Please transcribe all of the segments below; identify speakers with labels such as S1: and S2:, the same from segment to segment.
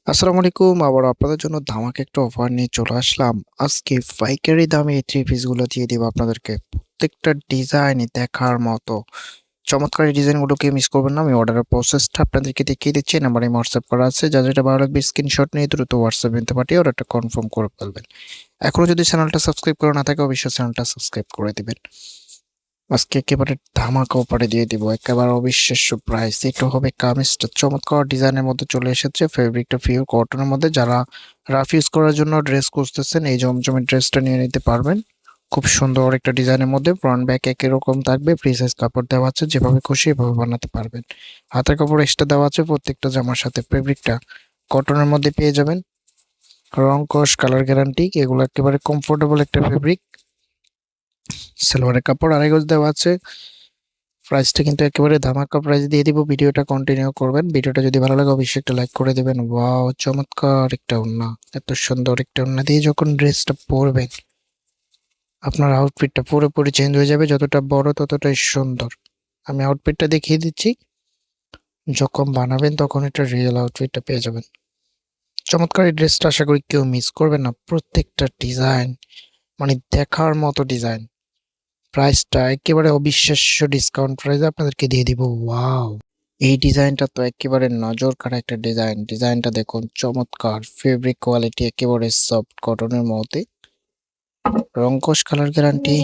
S1: আসসালামু আলাইকুম। আবার আপনাদের জন্য ধামাকা একটা অফার নিয়ে চলে আসলাম। আজকে পাইকারি দামে এই থ্রি পিসগুলো দিয়ে দিব আপনাদেরকে। প্রত্যেকটা ডিজাইনই দেখার মতো। চমৎকার এই ডিজাইনগুলোকে মিস করবেন না। আমি অর্ডারের প্রসেসটা আপনাদেরকে দেখিয়ে দিচ্ছি। নাম্বারে হোয়াটসঅ্যাপ করা আছে। যা যেটা ভালো লাগবে স্ক্রিনশট নিয়ে দ্রুত হোয়াটসঅ্যাপ নিতে পাঠিয়ে অর্ডারটা কনফার্ম করে ফেলবেন। এখনো যদি চ্যানেলটা সাবস্ক্রাইব করা না থাকে অবশ্যই চ্যানেলটা সাবস্ক্রাইব করে দিবেন। আজকে একেবারে ধামাকা অফারে দিয়ে দিব, একেবারে অবিশ্বাস্য প্রাইস। এটা হবে কামিজটা চমৎকার ডিজাইনের মধ্যে চলে এসেছে, ফেব্রিকটা পিওর কটনের মধ্যে। যারা রাফ ইউজ করার জন্য ড্রেস খুঁজতেছেন এই জমজমে ড্রেসটা নিয়ে নিতে পারবেন। খুব সুন্দর একটা ডিজাইনের মধ্যে, ফ্রন্ট ব্যাক একই রকম থাকবে, ফ্রি সাইজ কাপড় দেওয়া আছে, যেভাবে খুশি এভাবে বানাতে পারবেন। হাতের কাপড় এক্সট্রা দেওয়া আছে প্রত্যেকটা জামার সাথে। ফেব্রিকটা কটনের মধ্যে পেয়ে যাবেন, রং কস কালার গ্যারান্টি, এগুলো একেবারে কমফোর্টেবল একটা ফেব্রিক। সালোয়ারের কাপড় আড়াই গজ দেওয়া আছে। প্রাইসটা কিন্তু একেবারে ধামাকা প্রাইস দিয়ে দিব। ভিডিওটা কন্টিনিউ করবেন। ভিডিওটা যদি ভালো লাগে অবশ্যই একটা লাইক করে দিবেন। ওয়াও, চমৎকার একটা ওড়না, এত সুন্দর একটা ওড়না দিয়ে যখন ড্রেসটা পরবেন আপনার আউটফিটটা পুরোপুরি চেঞ্জ হয়ে যাবে। যতটা বড় ততটাই সুন্দর। আমি আউটফিটটা দেখিয়ে দিচ্ছি, যখন বানাবেন তখন এটা রিয়েল আউটফিটটা পেয়ে যাবেন। চমৎকার এই ড্রেসটা আশা করি কেউ মিস করবেন না। প্রত্যেকটা ডিজাইন মানে দেখার মতো ডিজাইন। প্রাইসটা একেবারে অবিশ্বাস্য ডিসকাউন্ট প্রাইসে আপনাদেরকে দিয়ে দিব। ওয়াও, এই ডিজাইনটা তো একেবারে নজর কাড়া একটা ডিজাইন। ডিজাইনটা দেখুন, চমৎকার। ফেব্রিক কোয়ালিটি একেবারে সফট কটনের মধ্যে, রংকশ কালার গ্যারান্টি।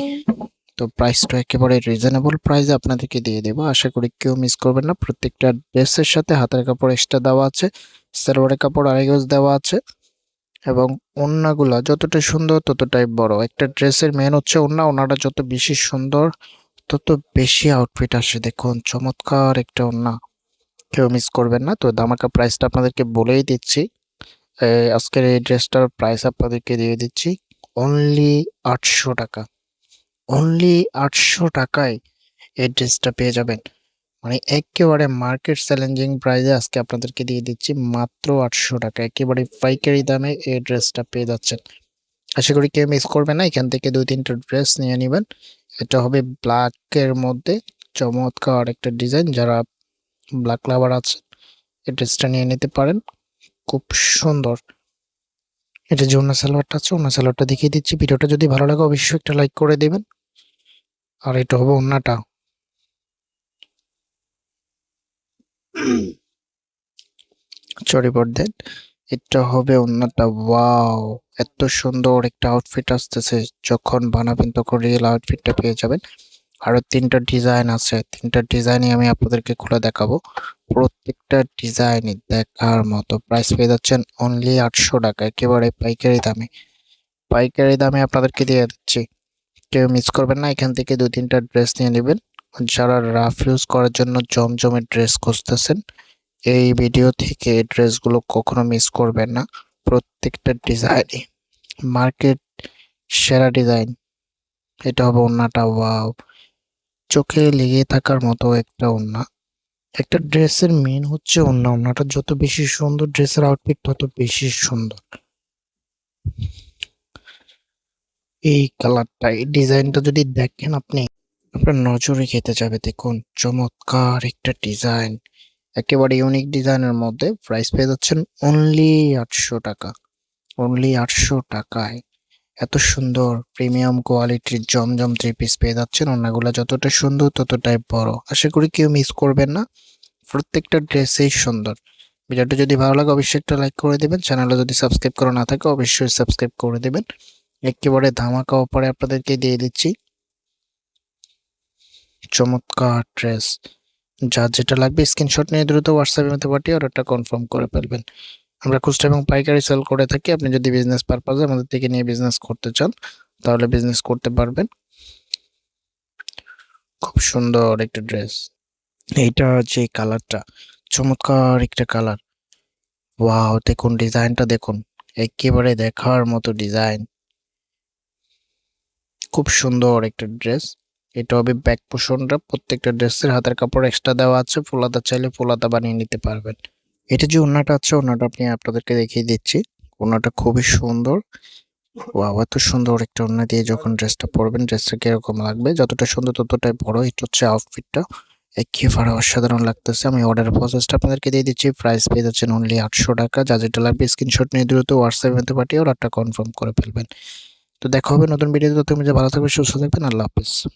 S1: তো প্রাইসটা একেবারে রিজনেবল প্রাইসে আপনাদেরকে দিয়ে দেবো, আশা করি কেউ মিস করবেন না। প্রত্যেকটা ড্রেসের সাথে হাতের কাপড় এক্সট্রা দেওয়া আছে, সালোয়ারের কাপড় আড়াই গজ দেওয়া আছে, এবং ওড়নাগুলা যতটা সুন্দর ততটাই বড়। একটা ড্রেসের মেন হচ্ছে ওড়না, ওড়নাটা যত বেশি সুন্দর তত বেশি আউটফিট আসে। দেখুন চমৎকার একটা ওড়না, কেউ মিস করবেন না। তো ধামাকা প্রাইসটা আপনাদেরকে বলেই দিচ্ছি। আজকের এই ড্রেসটার প্রাইস আপনাদেরকে দিয়ে দিচ্ছি অনলি 800 টাকা। অনলি 800 টাকায় এই ড্রেসটা পেয়ে যাবেন। মানে একেবারে মার্কেট চ্যালেঞ্জিং প্রাইসে আজকে আপনাদেরকে দিয়ে দিচ্ছি মাত্র 800 টাকা। একেবারে পাইকারি দামে এই ড্রেসটা পেয়ে যাচ্ছেন। আশা করি কেউ মিস করবে না। এখান থেকে দুই তিনটা ড্রেস নিয়ে নেবেন। এটা হবে ব্ল্যাকের মধ্যে, চমৎকার একটা ডিজাইন। যারা ব্ল্যাক লাভার আছে এই ড্রেসটা নিয়ে নিতে পারেন, খুব সুন্দর। এটা যে ওড়না সালোয়ারটা আছে, ওড়না সালোয়ারটা দেখিয়ে দিচ্ছি। ভিডিওটা যদি ভালো লাগে অবশ্যই একটা লাইক করে দেবেন। আর এটা হবে ওড়নাটা, সরি ফর দ্যাট। এটা হবে ওড়নাটা। ওয়াও, এত সুন্দর একটা আউটফিট আসতেছে। যখন বানাবেন তখন রিয়েল আউটফিটটা পেয়ে যাবেন। আরো তিনটা ডিজাইন আছে, তিনটা ডিজাইনই আমি আপনাদেরকে খুলে দেখাবো। প্রত্যেকটা ডিজাইনই দেখার মতো। প্রাইস পেয়ে যাচ্ছেন অনলি 800 টাকা, একেবারে পাইকারি দামে। পাইকারি দামে আপনাদেরকে দিয়ে দিচ্ছি, কেউ মিস করবেন না। এখান থেকে দুই তিনটা ড্রেস নিয়ে নেবেন। যারা রাফ ইউজ করার জন্য জমজমের ড্রেস খুঁজতেছেন এই ভিডিও থেকে এই ড্রেসগুলো কখনো মিস করবেন না। প্রত্যেকটা ডিজাইনই মার্কেট সেরা ডিজাইন। এটা হবে ওড়নাটা। ওয়াও, চোখে লেগে থাকার মতো একটা ওড়না। একটা ড্রেসের মেন হচ্ছে ওড়না। ওড়নাটা যত বেশি সুন্দর ড্রেসের আউটফিট তত বেশি সুন্দর। এই কালারটা, এই ডিজাইনটা যদি দেখেন আপনি, আপনার নজরে খেতে যাবে। দেখুন চমৎকার একটা ডিজাইন, একেবারে ইউনিক ডিজাইনের মধ্যে। প্রাইস পেয়ে যাচ্ছেন অনলি 800 টাকা। অনলি 800 টাকায় এত সুন্দর প্রিমিয়াম কোয়ালিটির জমজম থ্রি পিস পেয়ে যাচ্ছেন। ওড়নাগুলো যতটা সুন্দর ততটাই বড়। আশা করি কেউ মিস করবেন না। প্রত্যেকটা ড্রেসেই সুন্দর। ভিডিওটা যদি ভালো লাগে অবশ্যই একটা লাইক করে দেবেন। চ্যানেলে যদি সাবস্ক্রাইব করা না থাকে অবশ্যই সাবস্ক্রাইব করে দেবেন। একেবারে ধামাকা অফারে আপনাদেরকে দিয়ে দিচ্ছি চমৎকার ড্রেস। যার যেটা লাগবে স্ক্রিনশট নিয়ে দ্রুত হোয়াটসঅ্যাপের মধ্যে পাঠিয়ে অর্ডারটা কনফার্ম করে ফেলবেন। আমরা খুচরা এবং পাইকারি সেল করে থাকি। আপনি যদি বিজনেস পারপাসে আমাদের থেকে নিয়ে বিজনেস করতে চান তাহলে বিজনেস করতে পারবেন। খুব সুন্দর একটা ড্রেস। এইটা যে কালারটা, চমৎকার একটা কালার। ওয়াও, দেখুন ডিজাইনটা দেখুন, একেবারে দেখার মতো ডিজাইন। খুব সুন্দর একটা ড্রেস। এটা হবে ব্যাক পোর্শনটা। প্রত্যেকটা ড্রেসের হাতের কাপড় এক্সট্রা দেওয়া আছে, ফুলাতা চাইলে ফুলাতা বানিয়ে নিতে পারবেন। এটা যে ওড়নাটা আছে, ওড়নাটা আপনি আপনাদেরকে দেখিয়ে দিচ্ছি। ওড়নাটা খুবই সুন্দর। ওয়াও, এত সুন্দর একটা ওড়না দিয়ে যখন ড্রেসটা পরবেন ড্রেসটা কিরকম লাগবে। যতটা সুন্দর ততটাই বড়। এটা হচ্ছে আউটফিটটা, একেবারে অসাধারণ লাগতেছে। আমি অর্ডারের প্রসেসটা আপনাদেরকে দিয়ে দিচ্ছি। প্রাইস পেয়ে যাচ্ছেন অনলি 800 টাকা। যা যেটা লাগবে স্ক্রিনশট নিয়ে দ্রুত হোয়াটসঅ্যাপের মধ্যে পাঠিয়ে অর্ডারটা কনফার্ম করে ফেলবেন। তো দেখা হবে নতুন ভিডিওতে। তুমি যে ভালো থাকবে, সুস্থ থাকবেন। আল্লাহ হাফেজ।